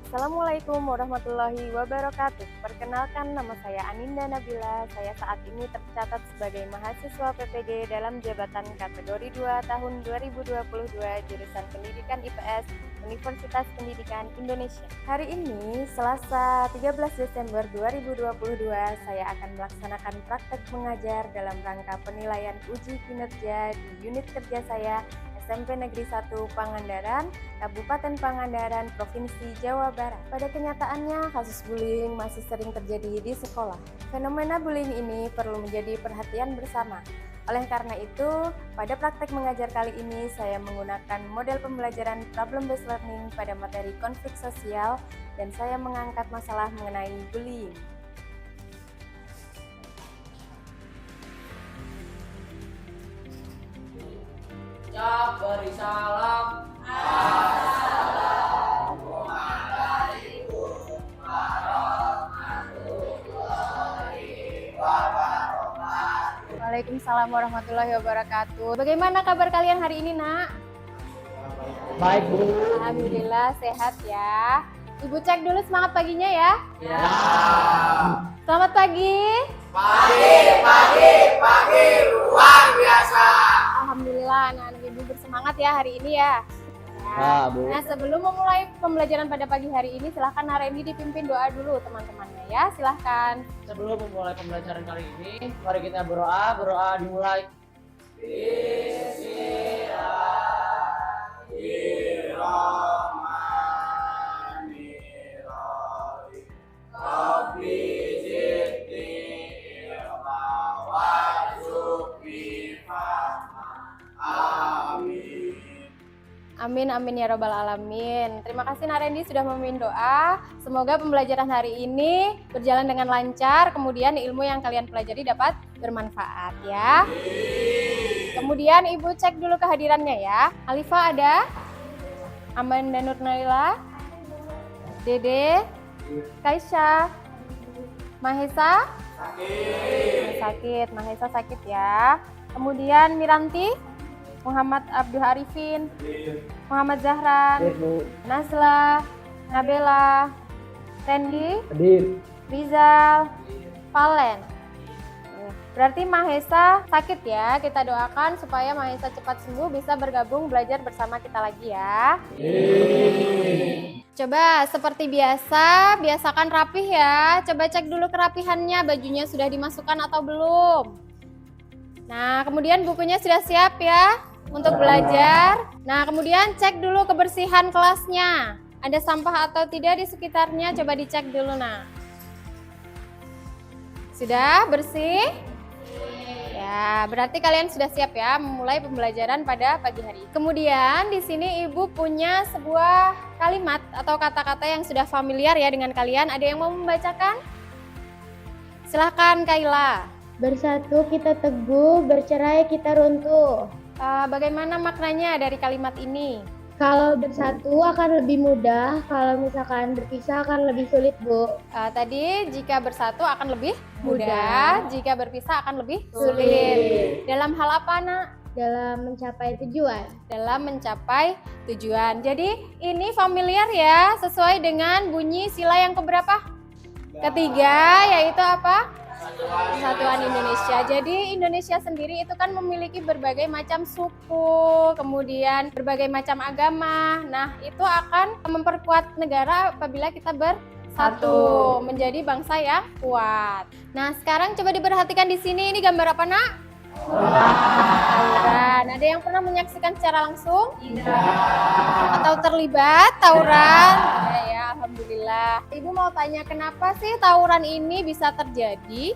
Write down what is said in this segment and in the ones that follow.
Assalamualaikum warahmatullahi wabarakatuh. Perkenalkan, nama saya Aninda Nabila. Saya saat ini tercatat sebagai mahasiswa PPG dalam jabatan kategori 2 tahun 2022 jurusan Pendidikan IPS Universitas Pendidikan Indonesia. Hari ini, Selasa 13 Desember 2022, saya akan melaksanakan praktek mengajar dalam rangka penilaian uji kinerja di unit kerja saya SMP Negeri 1 Pangandaran, Kabupaten Pangandaran, Provinsi Jawa Barat. Pada kenyataannya, kasus bullying masih sering terjadi di sekolah. Fenomena bullying ini perlu menjadi perhatian bersama. Oleh karena itu, pada praktek mengajar kali ini, saya menggunakan model pembelajaran problem-based learning pada materi konflik sosial, dan saya mengangkat masalah mengenai bullying. Beri salam. Assalamualaikum warahmatullahi wabarakatuh. Waalaikumsalam warahmatullahi wabarakatuh. Bagaimana kabar kalian hari ini, Nak? Baik, Bu. Alhamdulillah sehat ya. Ibu cek dulu semangat paginya ya. Ya. Selamat pagi. Pagi, luar biasa. Alhamdulillah anak-anak ibu bersemangat ya hari ini ya. Bu. Nah, sebelum memulai pembelajaran pada pagi hari ini, silahkan Narendi dipimpin doa dulu teman-temannya ya. Silahkan. Sebelum memulai pembelajaran kali ini, mari kita berdoa. Berdoa dimulai. Amin, amin ya robbal alamin. Terima kasih Narendi sudah memimpin doa. Semoga pembelajaran hari ini berjalan dengan lancar, kemudian ilmu yang kalian pelajari dapat bermanfaat ya. Kemudian ibu cek dulu kehadirannya ya. Alifa ada? Amanda Nur Naila? Dede? Kaisha? Mahesa? Sakit. Mahesa sakit ya. Kemudian Miranti? Muhammad Abdul Arifin, Muhammad Zahran, Nazla, Nabela, Randy, Rizal, Valen. Berarti Mahesa sakit ya, kita doakan supaya Mahesa cepat sembuh bisa bergabung belajar bersama kita lagi ya. Coba seperti biasa, biasakan rapih ya. Coba cek dulu kerapihannya, bajunya sudah dimasukkan atau belum. Nah, kemudian bukunya sudah siap ya untuk belajar. Nah, kemudian cek dulu kebersihan kelasnya. Ada sampah atau tidak di sekitarnya, coba dicek dulu nah. Sudah bersih? Ya, berarti kalian sudah siap ya memulai pembelajaran pada pagi hari. Kemudian di sini Ibu punya sebuah kalimat atau kata-kata yang sudah familiar ya dengan kalian. Ada yang mau membacakan? Silahkan Kaila. Bersatu kita teguh, bercerai kita runtuh. Bagaimana maknanya dari kalimat ini? Kalau bersatu akan lebih mudah, kalau misalkan berpisah akan lebih sulit, Bu. Tadi jika bersatu akan lebih mudah, jika berpisah akan lebih sulit. Dalam hal apa, Nak? Dalam mencapai tujuan. Dalam mencapai tujuan. Jadi ini familiar ya, sesuai dengan bunyi sila yang keberapa? Ketiga, yaitu apa? Persatuan Indonesia. Jadi Indonesia sendiri itu kan memiliki berbagai macam suku, kemudian berbagai macam agama. Nah, itu akan memperkuat negara apabila kita bersatu menjadi bangsa yang kuat. Nah, sekarang coba diperhatikan di sini, ini gambar apa, Nak? Tawuran. Ada yang pernah menyaksikan secara langsung? Tidak. Atau terlibat tawuran? Ya, alhamdulillah. Ibu mau tanya, kenapa sih tawuran ini bisa terjadi?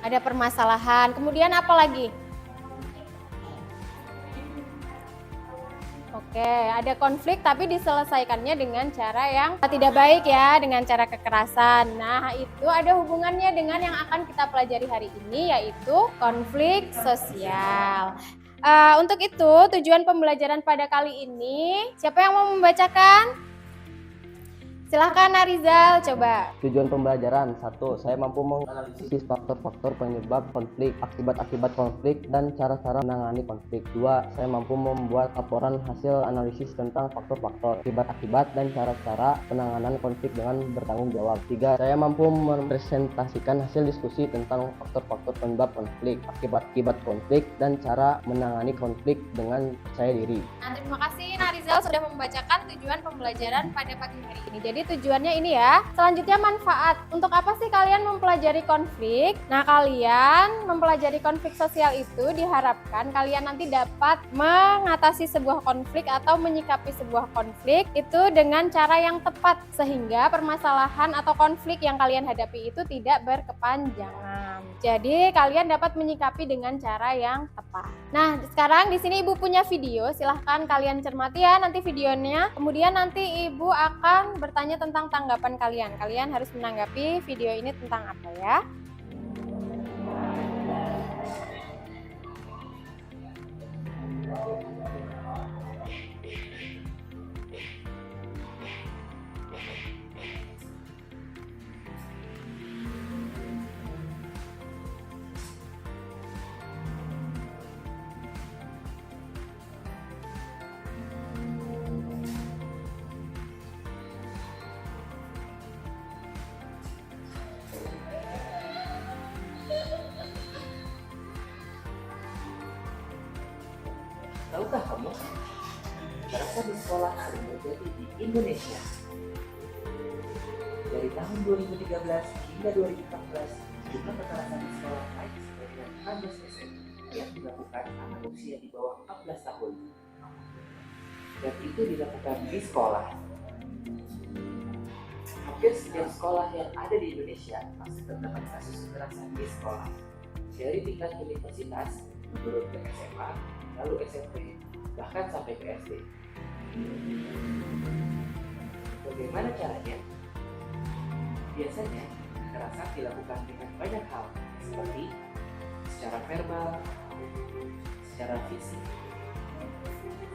Ada permasalahan. Kemudian apa lagi? Oke, ada konflik tapi diselesaikannya dengan cara yang tidak baik ya, dengan cara kekerasan. Nah, itu ada hubungannya dengan yang akan kita pelajari hari ini, yaitu konflik sosial. Untuk itu, tujuan pembelajaran pada kali ini, siapa yang mau membacakan? Silahkan Narizal, coba. Tujuan pembelajaran 1. Saya mampu menganalisis faktor-faktor penyebab konflik, akibat-akibat konflik, dan cara-cara menangani konflik. 2. Saya mampu membuat laporan hasil analisis tentang faktor-faktor, akibat-akibat, dan cara-cara penanganan konflik dengan bertanggung jawab. 3. Saya mampu mempresentasikan hasil diskusi tentang faktor-faktor penyebab konflik, akibat-akibat konflik, dan cara menangani konflik dengan percaya diri. Nah, terima kasih Narizal sudah membacakan tujuan pembelajaran pada pagi hari ini. Jadi tujuannya ini ya. Selanjutnya manfaat. Untuk apa sih kalian mempelajari konflik? Nah, kalian mempelajari konflik sosial itu diharapkan kalian nanti dapat mengatasi sebuah konflik atau menyikapi sebuah konflik itu dengan cara yang tepat sehingga permasalahan atau konflik yang kalian hadapi itu tidak berkepanjangan. Jadi kalian dapat menyikapi dengan cara yang tepat. Nah, sekarang di sini Ibu punya video, silahkan kalian cermati ya nanti videonya. Kemudian nanti Ibu akan bertanya tentang tanggapan kalian. Kalian harus menanggapi video ini tentang apa ya? Tahukah kamu, kekerasan di sekolah sering terjadi di Indonesia. Dari tahun 2013 hingga 2014, jumlah kekerasan di sekolah naik sebanyak 16% yang dilakukan anak usia di bawah 14 tahun. Dan itu dilakukan di sekolah. Hampir setiap sekolah yang ada di Indonesia masih terdapat kasus kekerasan di sekolah. Dari tingkat universitas, menurut ke SMA, lalu SMP, bahkan sampai ke SD. Bagaimana caranya? Biasanya, kekerasan dilakukan dengan banyak hal, seperti secara verbal, secara fisik,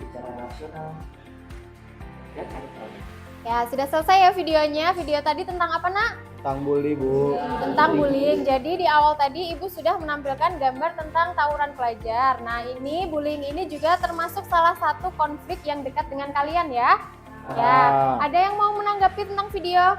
secara rasional, dan elektronik. Ya, sudah selesai ya videonya. Video tadi tentang apa, Nak? Tentang bully, Bu. Tentang bullying. Jadi di awal tadi Ibu sudah menampilkan gambar tentang tawuran pelajar. Nah, ini bullying ini juga termasuk salah satu konflik yang dekat dengan kalian ya. Ya, ada yang mau menanggapi tentang video?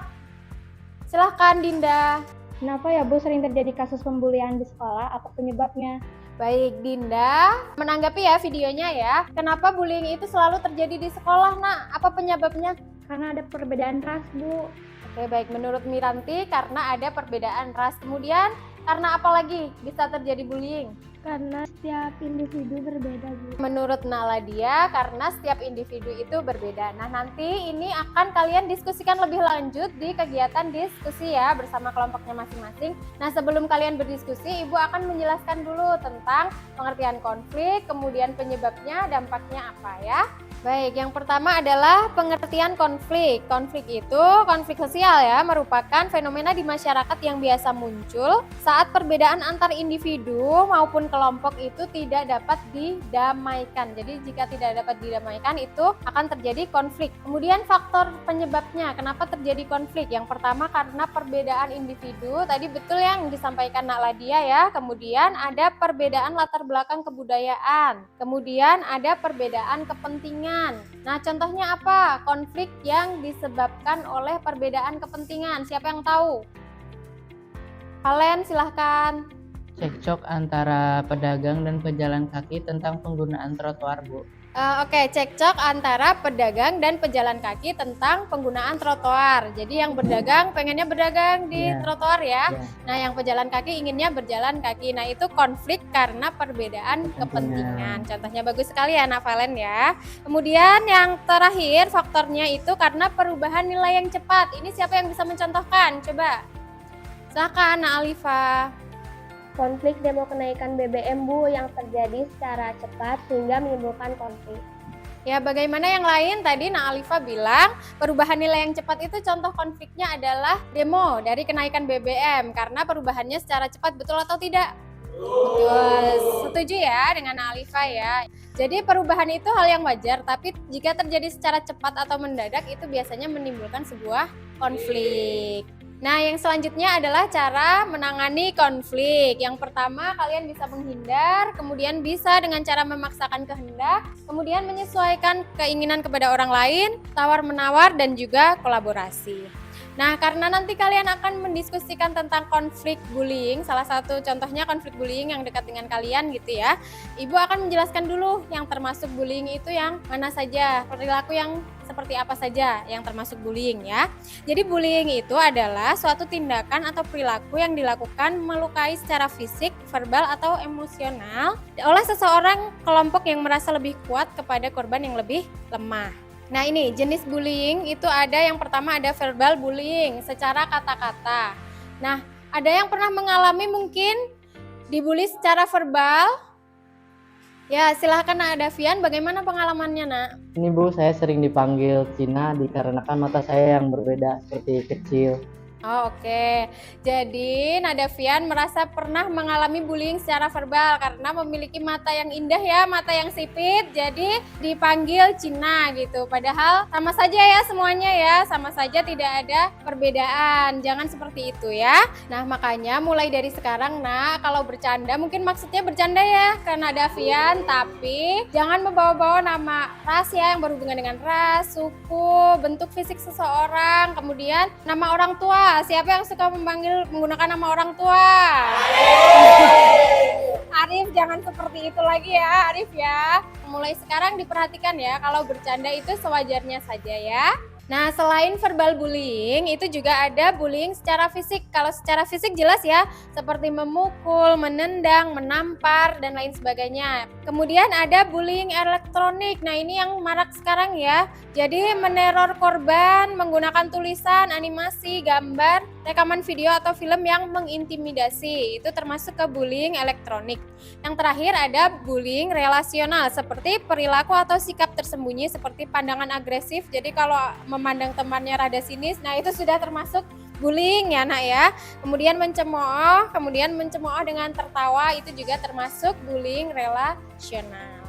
Silahkan Dinda. Kenapa ya Bu sering terjadi kasus pembulian di sekolah? Apa penyebabnya? Baik, Dinda menanggapi ya videonya ya. Kenapa bullying itu selalu terjadi di sekolah, Nak? Apa penyebabnya? Karena ada perbedaan ras, Bu. Oke, baik. Menurut Miranti, karena ada perbedaan ras. Kemudian, karena apa lagi bisa terjadi bullying? Karena setiap individu berbeda, Bu. Menurut Naladia, karena setiap individu itu berbeda. Nah, nanti ini akan kalian diskusikan lebih lanjut di kegiatan diskusi ya bersama kelompoknya masing-masing. Nah, sebelum kalian berdiskusi, Ibu akan menjelaskan dulu tentang pengertian konflik, kemudian penyebabnya, dampaknya apa ya. Baik, yang pertama adalah pengertian konflik. Konflik itu, konflik sosial ya, merupakan fenomena di masyarakat yang biasa muncul saat perbedaan antar individu maupun kelompok itu tidak dapat didamaikan. Jadi jika tidak dapat didamaikan itu akan terjadi konflik. Kemudian faktor penyebabnya, kenapa terjadi konflik? Yang pertama karena perbedaan individu, tadi betul yang disampaikan Nak Ladia ya. Kemudian ada perbedaan latar belakang kebudayaan. Kemudian ada perbedaan kepentingan. Nah, contohnya apa? Konflik yang disebabkan oleh perbedaan kepentingan. Siapa yang tahu? Kalian silahkan. Cekcok antara pedagang dan pejalan kaki tentang penggunaan trotoar, Bu. Oke, cekcok antara pedagang dan pejalan kaki tentang penggunaan trotoar. Jadi yang berdagang pengennya berdagang di trotoar ya. Nah, yang pejalan kaki inginnya berjalan kaki. Nah, itu konflik karena perbedaan kepentingan. Contohnya bagus sekali ya, Nak Valen ya. Kemudian yang terakhir faktornya itu karena perubahan nilai yang cepat. Ini siapa yang bisa mencontohkan? Coba. Silakan, Nak Alifa. Konflik demo kenaikan BBM, Bu, yang terjadi secara cepat sehingga menimbulkan konflik. Ya, bagaimana yang lain? Tadi Nak Alifa bilang perubahan nilai yang cepat itu contoh konfliknya adalah demo dari kenaikan BBM karena perubahannya secara cepat, betul atau tidak? Betul. Setuju ya dengan Nak Alifa ya. Jadi perubahan itu hal yang wajar, tapi jika terjadi secara cepat atau mendadak itu biasanya menimbulkan sebuah konflik. Nah, yang selanjutnya adalah cara menangani konflik. Yang pertama, kalian bisa menghindar, kemudian bisa dengan cara memaksakan kehendak, kemudian menyesuaikan keinginan kepada orang lain, tawar-menawar, dan juga kolaborasi. Nah, karena nanti kalian akan mendiskusikan tentang konflik bullying, salah satu contohnya konflik bullying yang dekat dengan kalian gitu ya. Ibu akan menjelaskan dulu yang termasuk bullying itu yang mana saja, perilaku yang seperti apa saja yang termasuk bullying ya. Jadi bullying itu adalah suatu tindakan atau perilaku yang dilakukan melukai secara fisik, verbal atau emosional oleh seseorang kelompok yang merasa lebih kuat kepada korban yang lebih lemah. Nah ini jenis bullying itu ada yang pertama ada verbal bullying secara kata-kata. Nah ada yang pernah mengalami mungkin dibully secara verbal? Ya silahkan Nak Davian, bagaimana pengalamannya Nak? Ini Bu, saya sering dipanggil Cina dikarenakan mata saya yang berbeda seperti kecil. Oh, oke. Jadi Nadavian merasa pernah mengalami bullying secara verbal karena memiliki mata yang indah ya, mata yang sipit. Jadi dipanggil Cina gitu. Padahal sama saja ya semuanya ya, sama saja tidak ada perbedaan. Jangan seperti itu ya. Nah, makanya mulai dari sekarang Nak, kalau bercanda mungkin maksudnya bercanda ya ke Nadavian, tapi jangan membawa-bawa nama ras ya yang berhubungan dengan ras, suku, bentuk fisik seseorang, kemudian nama orang tua. Siapa yang suka menggunakan nama orang tua? Arif, jangan seperti itu lagi ya Arif ya. Mulai sekarang diperhatikan ya, kalau bercanda itu sewajarnya saja ya. Nah, selain verbal bullying, itu juga ada bullying secara fisik. Kalau secara fisik jelas ya, seperti memukul, menendang, menampar, dan lain sebagainya. Kemudian ada bullying elektronik. Nah, ini yang marak sekarang ya. Jadi meneror korban menggunakan tulisan, animasi, gambar, rekaman video atau film yang mengintimidasi. Itu termasuk ke bullying elektronik. Yang terakhir ada bullying relasional, seperti perilaku atau sikap tersembunyi seperti pandangan agresif. Jadi kalau memandang temannya rada sinis, nah itu sudah termasuk bullying ya Nak ya. Kemudian mencemooh dengan tertawa, itu juga termasuk bullying relasional.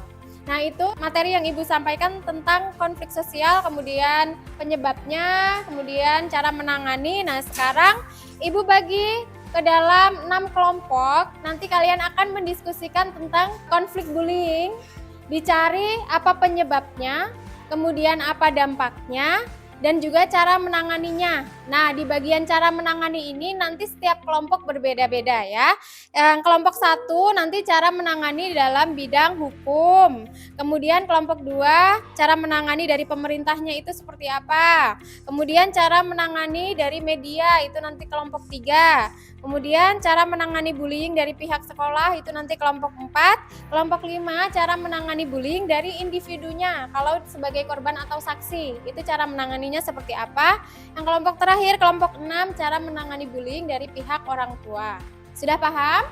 Nah itu materi yang Ibu sampaikan tentang konflik sosial, kemudian penyebabnya, kemudian cara menangani. Nah sekarang Ibu bagi ke dalam 6 kelompok, nanti kalian akan mendiskusikan tentang konflik bullying, dicari apa penyebabnya, kemudian apa dampaknya, dan juga cara menanganinya. Nah, di bagian cara menangani ini nanti setiap kelompok berbeda-beda ya. Yang kelompok 1 nanti cara menangani dalam bidang hukum. Kemudian kelompok 2 cara menangani dari pemerintahnya itu seperti apa. Kemudian cara menangani dari media itu nanti kelompok 3. Kemudian cara menangani bullying dari pihak sekolah itu nanti kelompok 4. Kelompok 5 cara menangani bullying dari individunya kalau sebagai korban atau saksi. Itu cara menanganinya seperti apa. Yang kelompok terakhir, kelompok 6 cara menangani bullying dari pihak orang tua. Sudah paham?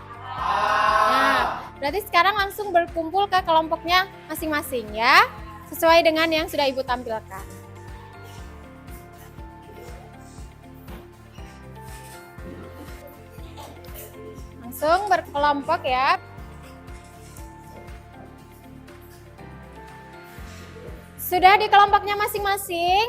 Nah, berarti sekarang langsung berkumpul ke kelompoknya masing-masing ya. Sesuai dengan yang sudah Ibu tampilkan. Langsung berkelompok ya. Sudah di kelompoknya masing-masing?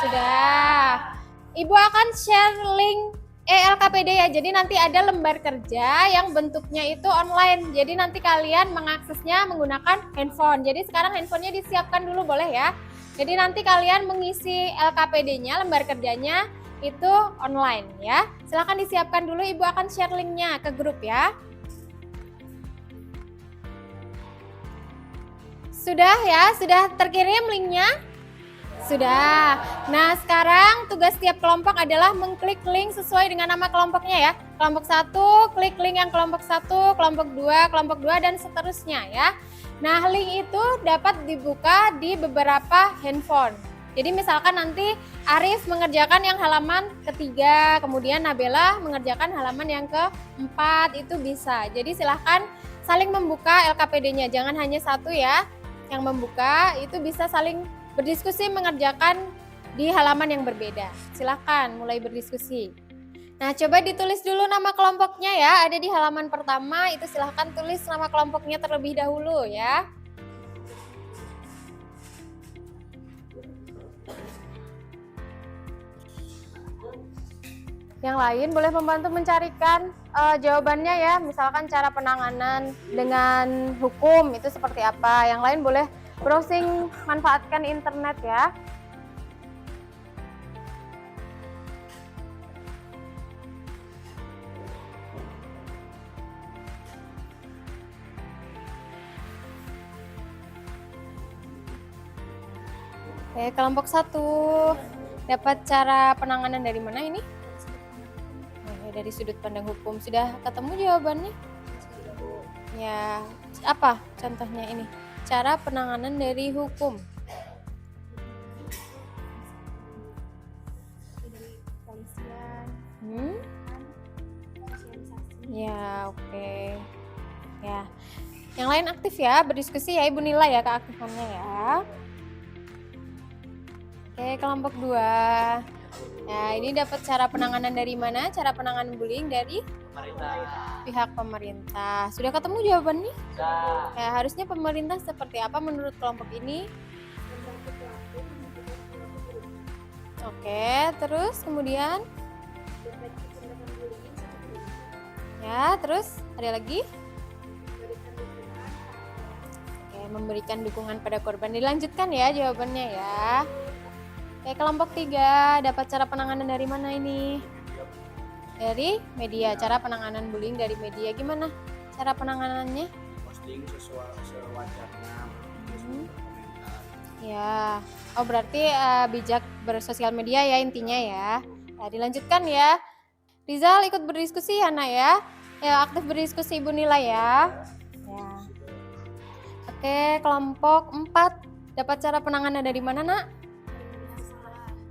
Sudah. Ibu akan share link LKPD ya. Jadi nanti ada lembar kerja yang bentuknya itu online. Jadi nanti kalian mengaksesnya menggunakan handphone. Jadi sekarang handphonenya disiapkan dulu boleh ya. Jadi nanti kalian mengisi LKPD-nya, lembar kerjanya itu online ya. Silahkan disiapkan dulu, Ibu akan share linknya ke grup ya. Sudah ya, sudah terkirim linknya? Sudah. Nah sekarang tugas setiap kelompok adalah mengklik link sesuai dengan nama kelompoknya ya. Kelompok 1, klik link yang kelompok 1, kelompok 2, dan seterusnya ya. Nah link itu dapat dibuka di beberapa handphone. Jadi misalkan nanti Arif mengerjakan yang halaman ketiga, kemudian Nabela mengerjakan halaman yang keempat, itu bisa. Jadi silahkan saling membuka LKPD-nya, jangan hanya satu ya yang membuka, itu bisa saling berdiskusi mengerjakan di halaman yang berbeda. Silahkan mulai berdiskusi. Nah coba ditulis dulu nama kelompoknya ya, ada di halaman pertama, itu silahkan tulis nama kelompoknya terlebih dahulu ya. Yang lain boleh membantu mencarikan jawabannya ya, misalkan cara penanganan dengan hukum itu seperti apa. Yang lain boleh browsing, manfaatkan internet ya. Oke, kelompok 1 dapat cara penanganan dari mana ini? Dari sudut pandang hukum. Sudah ketemu jawabannya? Ya, apa contohnya ini? Cara penanganan dari hukum. Ya, oke. Ya. Yang lain aktif ya, berdiskusi ya, Ibu nilai ya keaktifannya ya. Oke, kelompok 2. Nah, ini dapat cara penanganan dari mana? Cara penanganan bullying dari pihak pemerintah. Sudah ketemu jawabannya? Sudah. Ya, harusnya pemerintah seperti apa menurut kelompok ini? Oke, terus kemudian? Ya, terus ada lagi? Oke, memberikan dukungan pada korban. Dilanjutkan ya jawabannya ya. Oke, kelompok 3 dapat cara penanganan dari mana ini? Dari media. Cara penanganan bullying dari media. Gimana cara penanganannya? Posting sewajarnya, komentar. Ya. Oh, berarti bijak bersosial media ya intinya ya. Nah, dilanjutkan ya. Rizal ikut berdiskusi ya, Nak ya. Ya, aktif berdiskusi Ibu nilai ya. Ya. Oke, kelompok 4 dapat cara penanganan dari mana, Nak?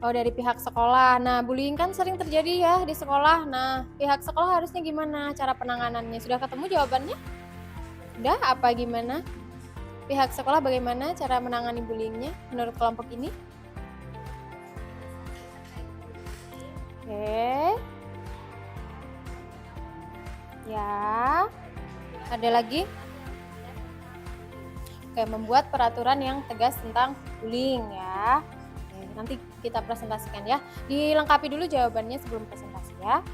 Oh, dari pihak sekolah. Nah, bullying kan sering terjadi ya di sekolah. Nah, pihak sekolah harusnya gimana cara penanganannya? Sudah ketemu jawabannya? Sudah? Apa gimana? Pihak sekolah bagaimana cara menangani bullyingnya menurut kelompok ini? Oke. Ya. Ada lagi? Oke, membuat peraturan yang tegas tentang bullying ya. Nanti kita presentasikan ya. Dilengkapi dulu jawabannya sebelum presentasi ya.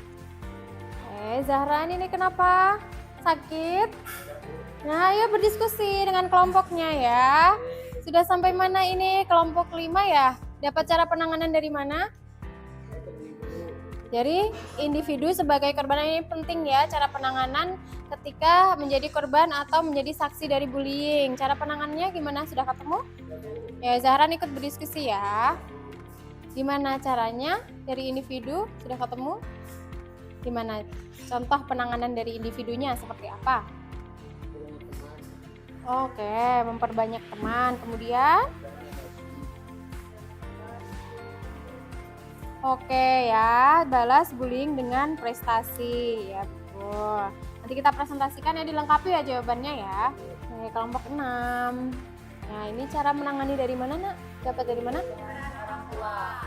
Zahra ini kenapa? Sakit? Nah, ayo berdiskusi dengan kelompoknya ya. Sudah sampai mana ini? Kelompok 5 ya? Dapat cara penanganan dari mana? Dari individu sebagai korban. Ini penting ya, cara penanganan ketika menjadi korban atau menjadi saksi dari bullying. Cara penanganannya gimana? Sudah ketemu? Ya, Zahra ikut berdiskusi ya. Gimana caranya dari individu? Sudah ketemu? Gimana contoh penanganan dari individunya seperti apa? Oke, memperbanyak teman. Kemudian? Oke ya, balas bullying dengan prestasi. Ya, betul. Nanti kita presentasikan ya, dilengkapi ya jawabannya ya. Oke, kelompok 6. Nah, ini cara menangani dari mana, Nak? Dapat dari mana?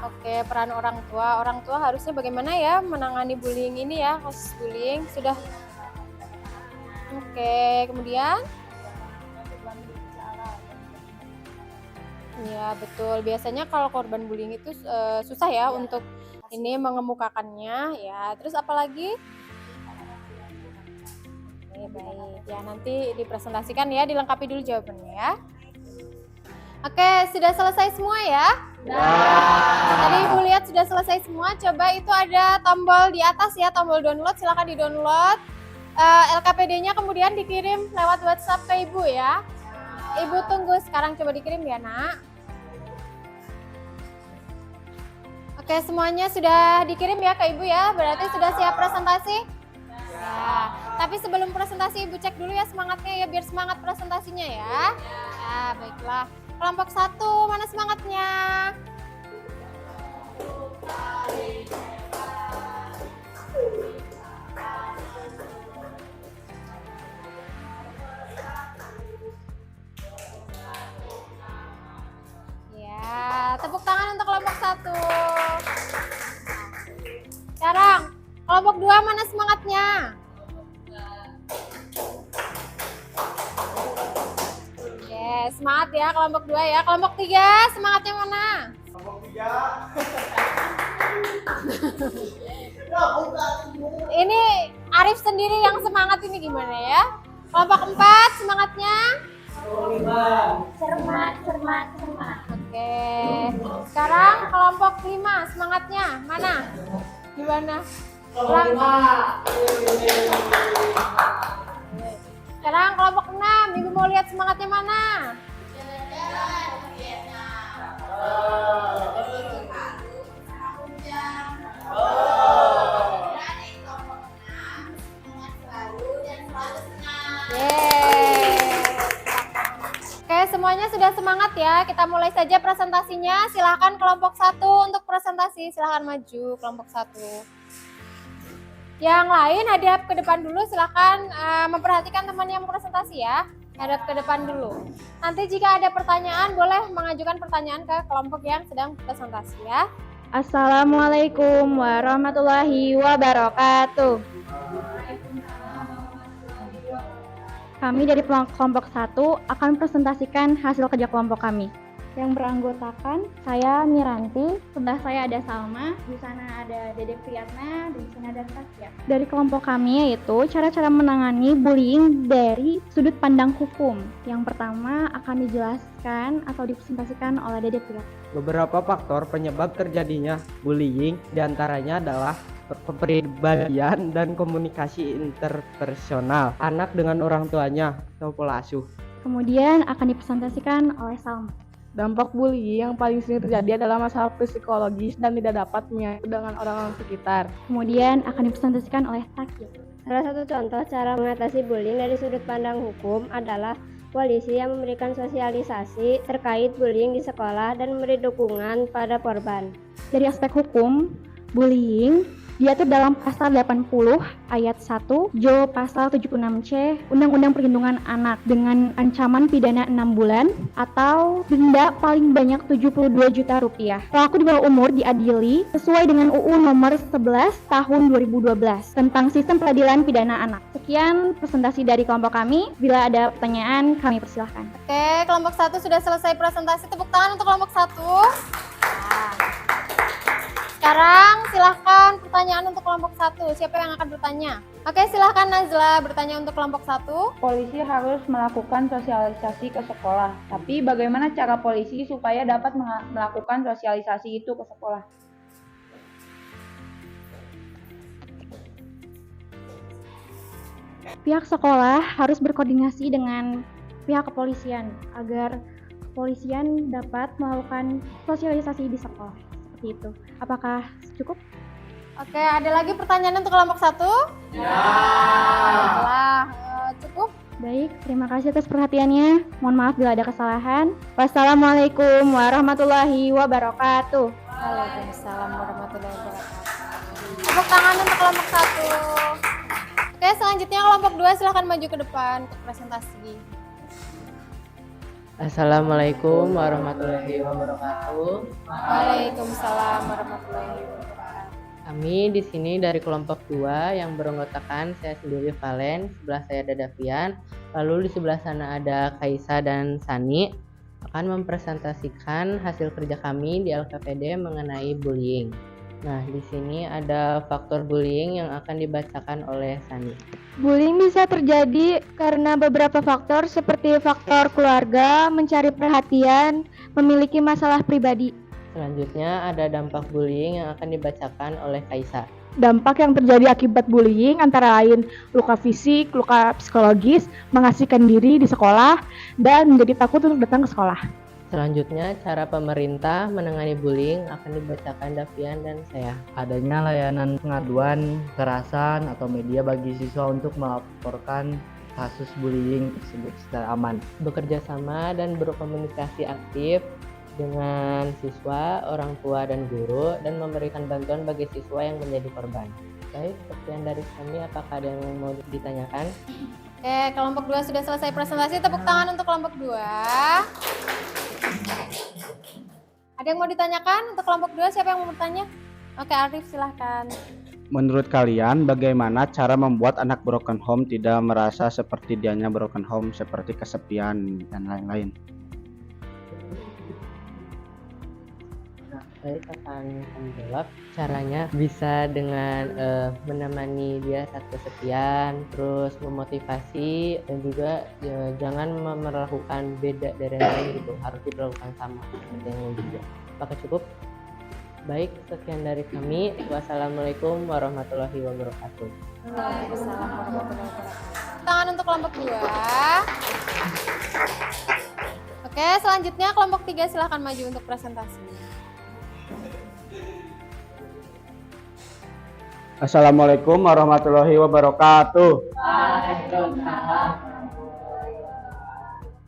Oke, peran orang tua. Orang tua harusnya bagaimana ya menangani bullying ini ya, kasus bullying. Sudah. Oke, kemudian? Ya, betul. Biasanya kalau korban bullying itu susah ya untuk ini mengemukakannya ya. Terus apalagi? Oke, baik. Ya, nanti dipresentasikan ya, dilengkapi dulu jawabannya ya. Oke, sudah selesai semua ya? Tadi Ibu lihat sudah selesai semua. Coba itu ada tombol di atas ya, tombol download. Silakan di-download. LKPD-nya kemudian dikirim lewat WhatsApp ke Ibu ya. Ibu tunggu sekarang, coba dikirim ya, Nak. Oke, semuanya sudah dikirim ya ke Ibu ya. Berarti sudah siap presentasi? Ya. Tapi sebelum presentasi Ibu cek dulu ya semangatnya ya, biar semangat presentasinya ya. Ya, baiklah. Kelompok 1, mana semangatnya? Ya, tepuk tangan untuk kelompok 1. Sekarang, kelompok 2 mana semangatnya? Oke, semangat ya kelompok 2 ya. Kelompok 3, semangatnya mana? Kelompok 3. Ini Arif sendiri yang semangat ini gimana ya? Kelompok 4 semangatnya? Cermat, cermat, cermat. Oke. Sekarang kelompok 5 semangatnya mana? Gimana? Sekarang kelompok 6, Ibu mau lihat semangatnya mana? Oke, semuanya sudah semangat ya. Kita mulai saja presentasinya. Silahkan kelompok 1 untuk presentasi. Silahkan maju kelompok 1. Yang lain hadap ke depan dulu. Silahkan memperhatikan teman yang presentasi ya. Hadap ke depan dulu. Nanti jika ada pertanyaan, boleh mengajukan pertanyaan ke kelompok yang sedang presentasi ya. Assalamualaikum warahmatullahi wabarakatuh. Kami dari kelompok 1 akan presentasikan hasil kerja kelompok kami. Yang beranggotakan saya Miranti, sebelah saya ada Salma, di sana ada Dedek Priyatna, di sini ada Tasya. Dari kelompok kami yaitu cara-cara menangani bullying dari sudut pandang hukum. Yang pertama akan dijelaskan atau dipresentasikan oleh Dedek Priyatna. Beberapa faktor penyebab terjadinya bullying diantaranya adalah kepribadian dan komunikasi interpersonal anak dengan orang tuanya atau pola asuh. Kemudian akan dipresentasikan oleh Salma. Dampak bullying yang paling sering terjadi adalah masalah psikologis dan tidak dapat menyatu dengan orang-orang sekitar. Kemudian akan dipresentasikan oleh Taki. Salah satu contoh cara mengatasi bullying dari sudut pandang hukum adalah polisi yang memberikan sosialisasi terkait bullying di sekolah dan memberi dukungan pada korban. Dari aspek hukum, bullying diatur dalam pasal 80 ayat 1 Jo pasal 76C Undang-Undang Perlindungan Anak dengan ancaman pidana 6 bulan atau denda paling banyak 72 juta rupiah. Pelaku di bawah umur diadili sesuai dengan UU nomor 11 tahun 2012 tentang sistem peradilan pidana anak. Sekian presentasi dari kelompok kami. Bila ada pertanyaan, kami persilahkan. Oke, kelompok 1 sudah selesai presentasi. Tepuk tangan untuk kelompok 1. Sekarang silahkan pertanyaan untuk kelompok 1. Siapa yang akan bertanya? Oke, silahkan Nazla bertanya untuk kelompok 1. Polisi harus melakukan sosialisasi ke sekolah. Tapi bagaimana cara polisi supaya dapat melakukan sosialisasi itu ke sekolah? Pihak sekolah harus berkoordinasi dengan pihak kepolisian agar kepolisian dapat melakukan sosialisasi di sekolah. Seperti itu. Apakah cukup? Oke, ada lagi pertanyaan untuk kelompok 1? Ya. Baiklah, cukup. Baik, terima kasih atas perhatiannya. Mohon maaf bila ada kesalahan. Wassalamualaikum warahmatullahi wabarakatuh. Waalaikumsalam warahmatullahi wabarakatuh. Tepuk tangan untuk kelompok 1. Oke, selanjutnya kelompok 2 silahkan maju ke depan untuk presentasi. Assalamualaikum warahmatullahi wabarakatuh. Waalaikumsalam warahmatullahi wabarakatuh. Kami di sini dari kelompok 2 yang beranggotakan saya sendiri Valen, sebelah saya ada Davian, lalu di sebelah sana ada Kaisa dan Sani akan mempresentasikan hasil kerja kami di LKPD mengenai bullying. Nah, di sini ada faktor bullying yang akan dibacakan oleh Sani. Bullying bisa terjadi karena beberapa faktor seperti faktor keluarga, mencari perhatian, memiliki masalah pribadi. Selanjutnya ada dampak bullying yang akan dibacakan oleh Kaisa. Dampak yang terjadi akibat bullying antara lain luka fisik, luka psikologis, mengasihkan diri di sekolah, dan menjadi takut untuk datang ke sekolah. Selanjutnya, cara pemerintah menangani bullying akan dibacakan Davian dan saya. Adanya layanan pengaduan, kekerasan, atau media bagi siswa untuk melaporkan kasus bullying tersebut secara aman. Bekerja sama dan berkomunikasi aktif dengan siswa, orang tua, dan guru, dan memberikan bantuan bagi siswa yang menjadi korban. Baik, sekian dari kami. Apakah ada yang mau ditanyakan? Oke, kelompok 2 sudah selesai presentasi. Tepuk tangan untuk kelompok 2. Ada yang mau ditanyakan untuk kelompok 2? Siapa yang mau bertanya? Oke, Arif silahkan. Menurut kalian bagaimana cara membuat anak broken home tidak merasa seperti dianya broken home, seperti kesepian dan lain-lain? Baik, akan kami jawab. Caranya bisa dengan menemani dia saat kesepian, terus memotivasi, dan juga jangan melakukan beda dari yang lain gitu, harus dilakukan sama seperti yang juga. Apakah cukup? Baik, sekian dari kami. Wassalamualaikum warahmatullahi wabarakatuh. Waalaikumsalam warahmatullahi wabarakatuh. Tangan untuk kelompok 2. Oke, selanjutnya kelompok 3 silahkan maju untuk presentasi. Assalamualaikum warahmatullahi wabarakatuh.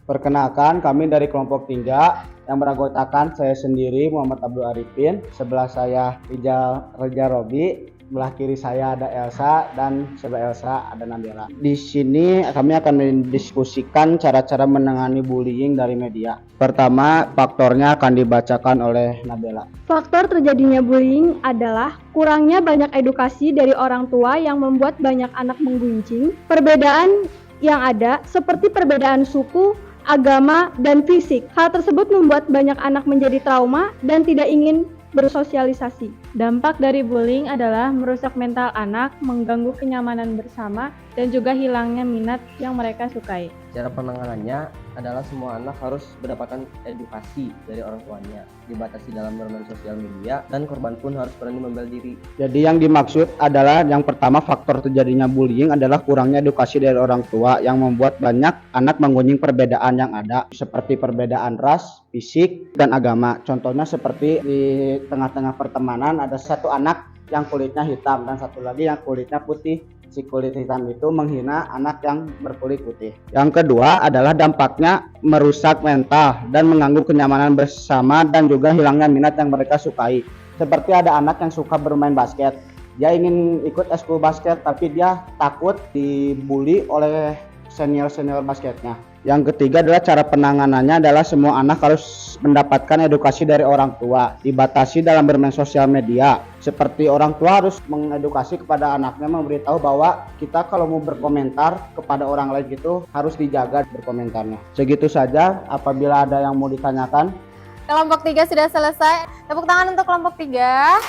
Perkenalkan, kami dari kelompok 3 yang beranggotakan saya sendiri Muhammad Abdul Arifin, sebelah saya Rijal Reja Robi, sebelah kiri saya ada Elsa, dan sebelah Elsa ada Nabila. Di sini kami akan mendiskusikan cara-cara menangani bullying dari media. Pertama, faktornya akan dibacakan oleh Nabila. Faktor terjadinya bullying adalah kurangnya banyak edukasi dari orang tua yang membuat banyak anak menggunjing. Perbedaan yang ada seperti perbedaan suku, agama, dan fisik. Hal tersebut membuat banyak anak menjadi trauma dan tidak ingin bersosialisasi. Dampak dari bullying adalah merusak mental anak, mengganggu kenyamanan bersama, dan juga hilangnya minat yang mereka sukai. Cara penanganannya adalah semua anak harus mendapatkan edukasi dari orang tuanya, dibatasi dalam bermain sosial media, dan korban pun harus berani membela diri. Jadi yang dimaksud adalah yang pertama, faktor terjadinya bullying adalah kurangnya edukasi dari orang tua yang membuat banyak anak menggunjing perbedaan yang ada seperti perbedaan ras, fisik, dan agama. Contohnya seperti di tengah-tengah pertemanan ada satu anak yang kulitnya hitam dan satu lagi yang kulitnya putih. Si kulit hitam itu menghina anak yang berkulit putih. Yang kedua adalah dampaknya merusak mental dan mengganggu kenyamanan bersama dan juga hilangnya minat yang mereka sukai. Seperti ada anak yang suka bermain basket. Dia ingin ikut eskul basket tapi dia takut dibully oleh senior-senior basketnya. Yang ketiga adalah cara penanganannya adalah semua anak harus mendapatkan edukasi dari orang tua, dibatasi dalam bermain sosial media. Seperti orang tua harus mengedukasi kepada anaknya, memberitahu bahwa kita kalau mau berkomentar kepada orang lain gitu harus dijaga berkomentarnya. Segitu saja, apabila ada yang mau ditanyakan. Kelompok 3 sudah selesai. Tepuk tangan untuk kelompok 3.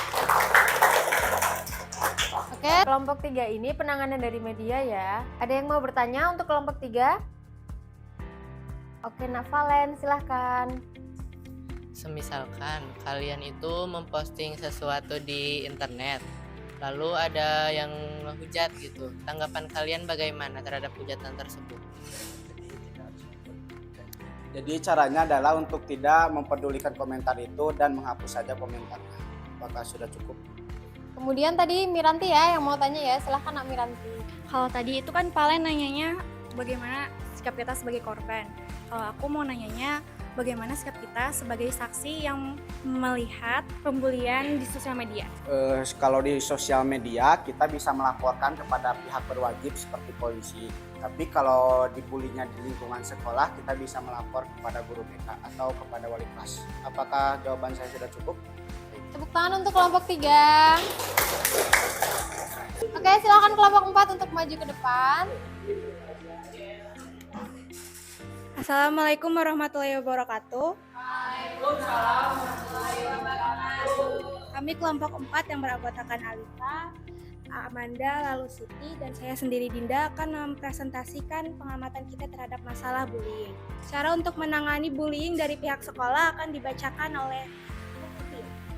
Oke, kelompok 3 ini penanganan dari media ya. Ada yang mau bertanya untuk kelompok 3? Oke, Navalen, silahkan. Semisalkan kalian itu memposting sesuatu di internet, lalu ada yang ngehujat gitu. Tanggapan kalian bagaimana terhadap hujatan tersebut? Jadi caranya adalah untuk tidak mempedulikan komentar itu dan menghapus saja komentarnya. Apakah sudah cukup? Kemudian tadi Miranti ya yang mau tanya ya, silahkan Nak Miranti. Kalau tadi itu kan Valen nanyanya bagaimana sikap kita sebagai korban. Kalau aku mau nanyanya bagaimana sikap kita sebagai saksi yang melihat pembulian di sosial media. Kalau di sosial media kita bisa melaporkan kepada pihak berwajib seperti polisi. Tapi kalau dibulinya di lingkungan sekolah kita bisa melapor kepada guru BK atau kepada wali kelas. Apakah jawaban saya sudah cukup? Tepuk tangan untuk kelompok 3. Oke, silakan kelompok 4 untuk maju ke depan. Assalamualaikum warahmatullahi wabarakatuh. Waalaikumsalam warahmatullahi wabarakatuh. Kami kelompok 4 yang beranggotakan Alita, Amanda, lalu Siti, dan saya sendiri Dinda akan mempresentasikan pengamatan kita terhadap masalah bullying. Cara untuk menangani bullying dari pihak sekolah akan dibacakan oleh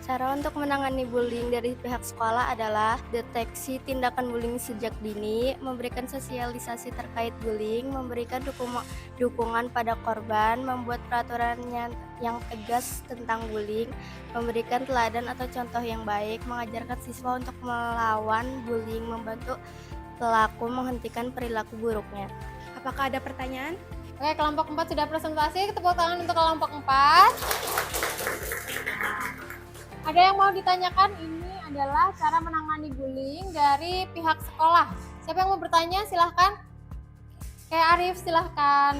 Cara untuk menangani bullying dari pihak sekolah adalah deteksi tindakan bullying sejak dini, memberikan sosialisasi terkait bullying, memberikan dukungan pada korban, membuat peraturan yang tegas tentang bullying, memberikan teladan atau contoh yang baik, mengajarkan siswa untuk melawan bullying, membantu pelaku menghentikan perilaku buruknya. Apakah ada pertanyaan? Oke, kelompok 4 sudah presentasi. Tepuk tangan untuk kelompok 4. Ada yang mau ditanyakan? Ini adalah cara menangani bullying dari pihak sekolah. Siapa yang mau bertanya? Silahkan. Kayak Arif, silahkan.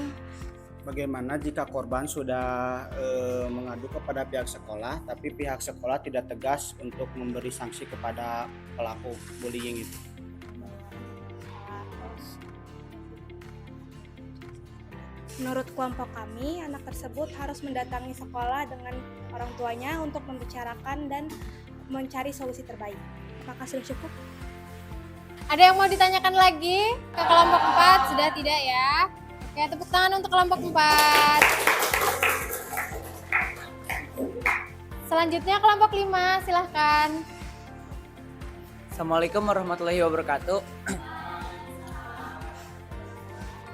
Bagaimana jika korban sudah mengadu kepada pihak sekolah, tapi pihak sekolah tidak tegas untuk memberi sanksi kepada pelaku bullying itu? Menurut kelompok kami, anak tersebut harus mendatangi sekolah dengan orang tuanya untuk membicarakan dan mencari solusi terbaik. Apakah sudah cukup? Ada yang mau ditanyakan lagi ke kelompok 4? Sudah tidak ya? Oke, tepuk tangan untuk kelompok 4. Selanjutnya kelompok 5, silahkan. Assalamualaikum warahmatullahi wabarakatuh.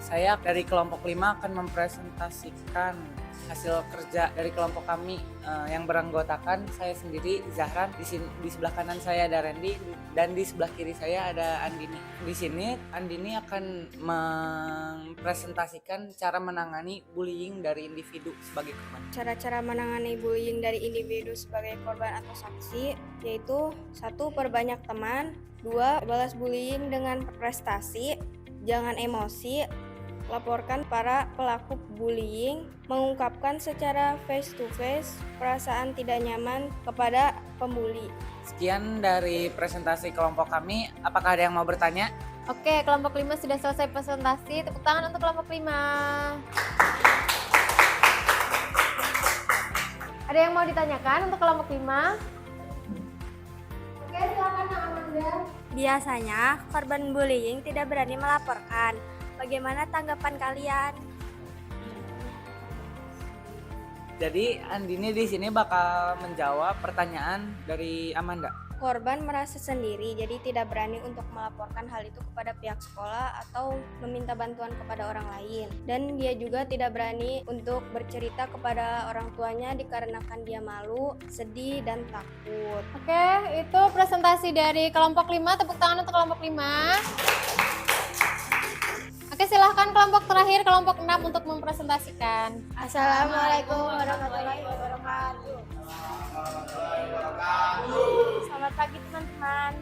Saya dari kelompok 5 akan mempresentasikan hasil kerja dari kelompok kami yang beranggotakan saya sendiri, Zahran. Di sebelah kanan saya ada Randy dan di sebelah kiri saya ada Andini. Di sini Andini akan mempresentasikan cara menangani bullying dari individu sebagai korban. Cara-cara menangani bullying dari individu sebagai korban atau saksi yaitu 1. Perbanyak teman, 2. Balas bullying dengan prestasi, jangan emosi, laporkan para pelaku bullying, mengungkapkan secara face to face perasaan tidak nyaman kepada pembuli. Sekian dari presentasi kelompok kami. Apakah ada yang mau bertanya? Oke, kelompok 5 sudah selesai presentasi. Tepuk tangan untuk kelompok 5. Ada yang mau ditanyakan untuk kelompok 5? Oke, silakan Amanda. Biasanya korban bullying tidak berani melaporkan. Bagaimana tanggapan kalian? Jadi Andini di sini bakal menjawab pertanyaan dari Amanda. Korban merasa sendiri, jadi tidak berani untuk melaporkan hal itu kepada pihak sekolah atau meminta bantuan kepada orang lain. Dan dia juga tidak berani untuk bercerita kepada orang tuanya dikarenakan dia malu, sedih, dan takut. Oke, itu presentasi dari kelompok 5. Tepuk tangan untuk kelompok 5. Oke, silahkan kelompok terakhir, kelompok 6 untuk mempresentasikan. Assalamualaikum warahmatullahi wabarakatuh. Selamat pagi teman-teman.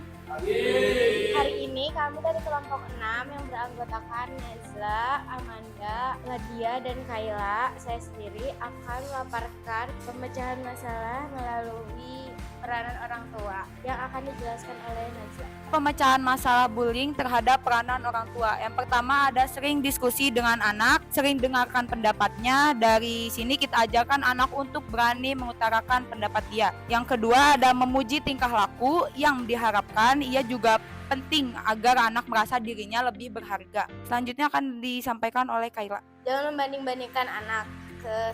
Hari ini kami dari kelompok 6 yang beranggotakan Nezla, Amanda, Ladia, dan Kayla. Saya sendiri akan melaporkan pemecahan masalah melalui peranan orang tua yang akan dijelaskan oleh Nezla. Pemecahan masalah bullying terhadap peranan orang tua. Yang pertama ada sering diskusi dengan anak, sering dengarkan pendapatnya. Dari sini kita ajarkan anak untuk berani mengutarakan pendapat dia. Yang kedua ada memuji tingkah laku yang diharapkan. Ia juga penting agar anak merasa dirinya lebih berharga. Selanjutnya akan disampaikan oleh Kayla. Jangan membanding-bandingkan anak.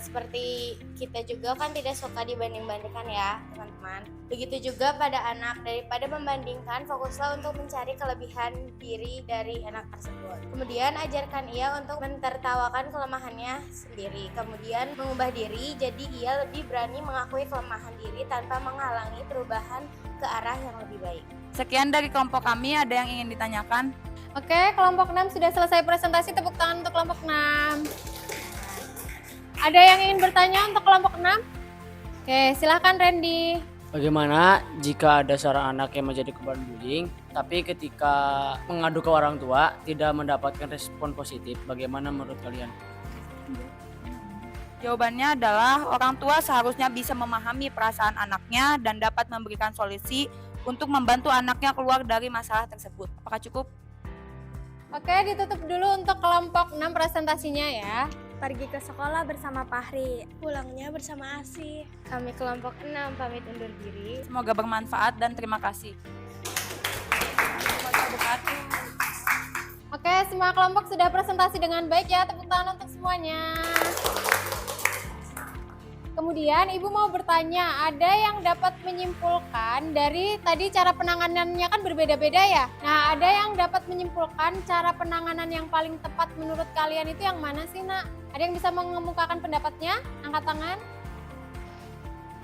Seperti kita juga kan tidak suka dibanding-bandingkan ya teman-teman. Begitu juga pada anak, daripada membandingkan, fokuslah untuk mencari kelebihan diri dari anak tersebut. Kemudian ajarkan ia untuk mentertawakan kelemahannya sendiri. Kemudian mengubah diri jadi ia lebih berani mengakui kelemahan diri tanpa menghalangi perubahan ke arah yang lebih baik. Sekian dari kelompok kami, ada yang ingin ditanyakan? Oke, kelompok 6 sudah selesai presentasi. Tepuk tangan untuk kelompok 6. Ada yang ingin bertanya untuk kelompok 6? Oke, silahkan Randy. Bagaimana jika ada seorang anak yang menjadi korban bullying, tapi ketika mengadu ke orang tua tidak mendapatkan respon positif? Bagaimana menurut kalian? Jawabannya adalah orang tua seharusnya bisa memahami perasaan anaknya dan dapat memberikan solusi untuk membantu anaknya keluar dari masalah tersebut. Apakah cukup? Oke, ditutup dulu untuk kelompok 6 presentasinya ya. Pergi ke sekolah bersama Fahri, pulangnya bersama Asih. Kami kelompok 6 pamit undur diri. Semoga bermanfaat dan terima kasih. Oke, semua kelompok sudah presentasi dengan baik ya. Tepuk tangan untuk semuanya. Kemudian Ibu mau bertanya, ada yang dapat menyimpulkan dari tadi cara penanganannya kan berbeda-beda ya. Nah, ada yang dapat menyimpulkan cara penanganan yang paling tepat menurut kalian itu yang mana sih, Nak? Ada yang bisa mengemukakan pendapatnya? Angkat tangan.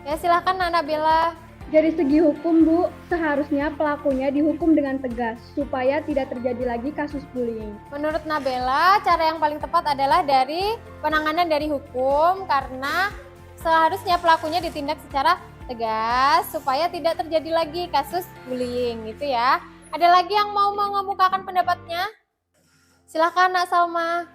Ya, silahkan Nak Nabila. Dari segi hukum, Bu, seharusnya pelakunya dihukum dengan tegas supaya tidak terjadi lagi kasus bullying. Menurut Nabila, cara yang paling tepat adalah dari penanganan dari hukum karena seharusnya pelakunya ditindak secara tegas supaya tidak terjadi lagi kasus bullying gitu ya. Ada lagi yang mau mengemukakan pendapatnya? Silakan Nak Salma.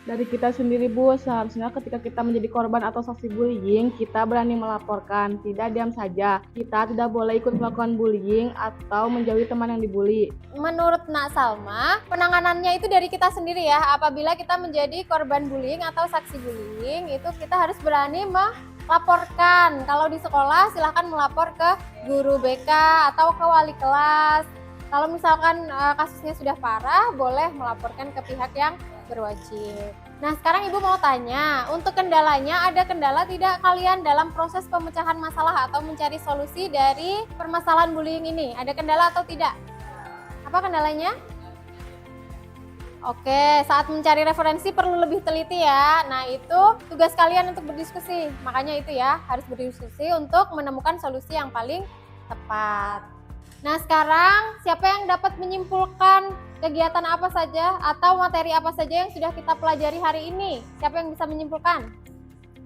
Dari kita sendiri Bu, seharusnya ketika kita menjadi korban atau saksi bullying, kita berani melaporkan, tidak diam saja. Kita tidak boleh ikut melakukan bullying atau menjauhi teman yang dibully. Menurut Nak Salma, penanganannya itu dari kita sendiri ya. Apabila kita menjadi korban bullying atau saksi bullying, itu kita harus berani melaporkan. Kalau di sekolah silahkan melapor ke guru BK atau ke wali kelas. Kalau misalkan kasusnya sudah parah, boleh melaporkan ke pihak yang berwajib. Nah, sekarang Ibu mau tanya, untuk kendalanya, ada kendala tidak kalian dalam proses pemecahan masalah atau mencari solusi dari permasalahan bullying ini? Ada kendala atau tidak? Apa kendalanya? Oke, saat mencari referensi perlu lebih teliti ya. Nah, itu tugas kalian untuk berdiskusi. Makanya itu ya, harus berdiskusi untuk menemukan solusi yang paling tepat. Nah, sekarang siapa yang dapat menyimpulkan kegiatan apa saja atau materi apa saja yang sudah kita pelajari hari ini? Siapa yang bisa menyimpulkan?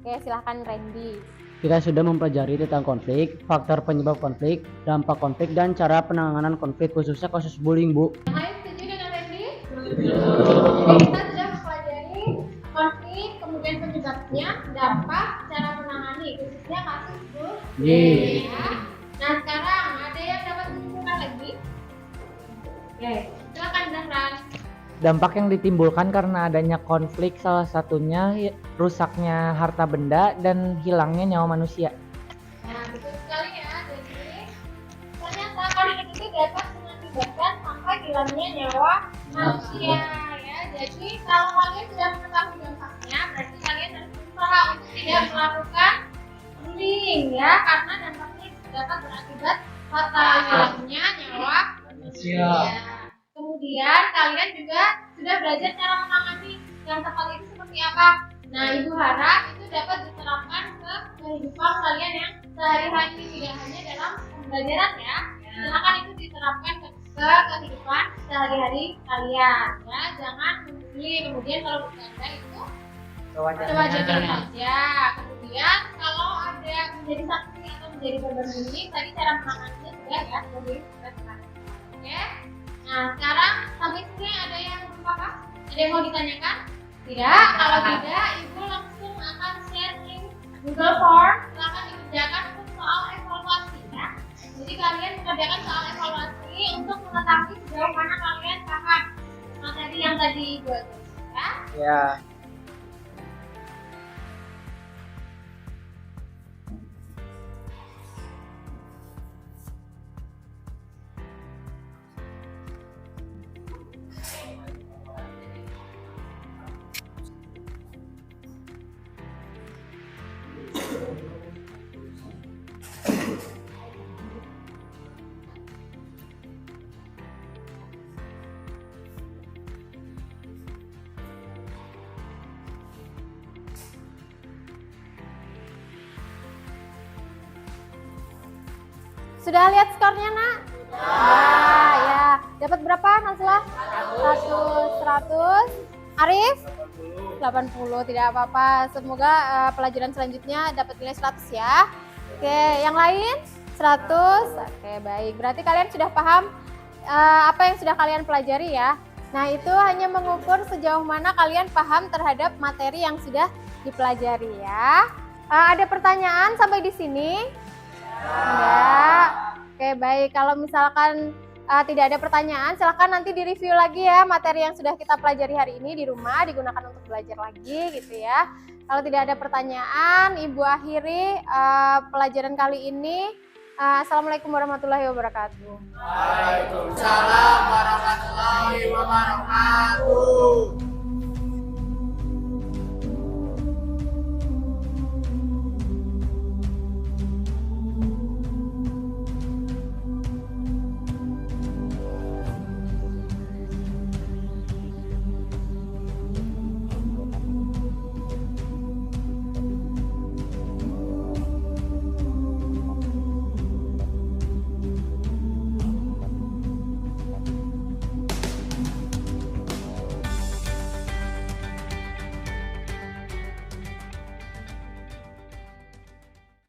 Oke, silahkan Randy. Kita sudah mempelajari tentang konflik, faktor penyebab konflik, dampak konflik, dan cara penanganan konflik khususnya kasus bullying, Bu. Yang lain setuju dengan Randy? Jadi kita sudah mempelajari konflik, kemudian penyebabnya, dampak, cara menangani khususnya kasus bullying. Nah, sekarang ada yang dapat menyimpulkan lagi? Oke, silakan Zahran. Dampak yang ditimbulkan karena adanya konflik salah satunya rusaknya harta benda dan hilangnya nyawa manusia. Nah, betul sekali ya. Jadi, ternyata konflik itu dapat mengakibatkan sampai hilangnya nyawa manusia ya. Jadi, kalau kalian sudah mengetahui dampaknya, berarti kalian harus berusaha untuk tidak melakukan bullying ya, karena dampaknya dapat berakibat fatal, hilangnya nyawa manusia. Kemudian kalian juga sudah belajar cara menangani yang tepat itu seperti apa. Nah, Ibu harap itu dapat diterapkan ke kehidupan kalian yang sehari-hari, tidak hanya dalam pembelajaran ya. Silakan itu diterapkan ke kehidupan sehari-hari kalian ya. Jangan membuli, kemudian kalau bercanda itu sewajarnya saja. Kemudian kalau ada menjadi saksi atau menjadi korban bullying, tadi cara menanganinya sudah ya, lebih tepat. Oke. Nah, sekarang sampai sini ada yang belum paham? Ada yang mau ditanyakan? Tidak? Kalau tidak, Ibu langsung akan share link Google Form. Silakan dikerjakan untuk soal evaluasi ya. Jadi kalian mengerjakan soal evaluasi untuk mengetahui sejauh mana kalian paham materi yang tadi Ibu ajarkan ya. Ya. Sudah lihat skornya, Nak? Ya. Dapat berapa, Nazla? 100. Arif? 80. Tidak apa-apa. Semoga pelajaran selanjutnya dapat nilai 100 ya. Oke, yang lain? 100. Oke, baik. Berarti kalian sudah paham apa yang sudah kalian pelajari ya. Nah, itu hanya mengukur sejauh mana kalian paham terhadap materi yang sudah dipelajari ya. Ada pertanyaan sampai di sini? Enggak. Oke, baik. Kalau misalkan tidak ada pertanyaan, silahkan nanti direview lagi ya materi yang sudah kita pelajari hari ini di rumah, digunakan untuk belajar lagi gitu ya. Kalau tidak ada pertanyaan, Ibu akhiri pelajaran kali ini. Assalamualaikum warahmatullahi wabarakatuh. Waalaikumsalam warahmatullahi wabarakatuh.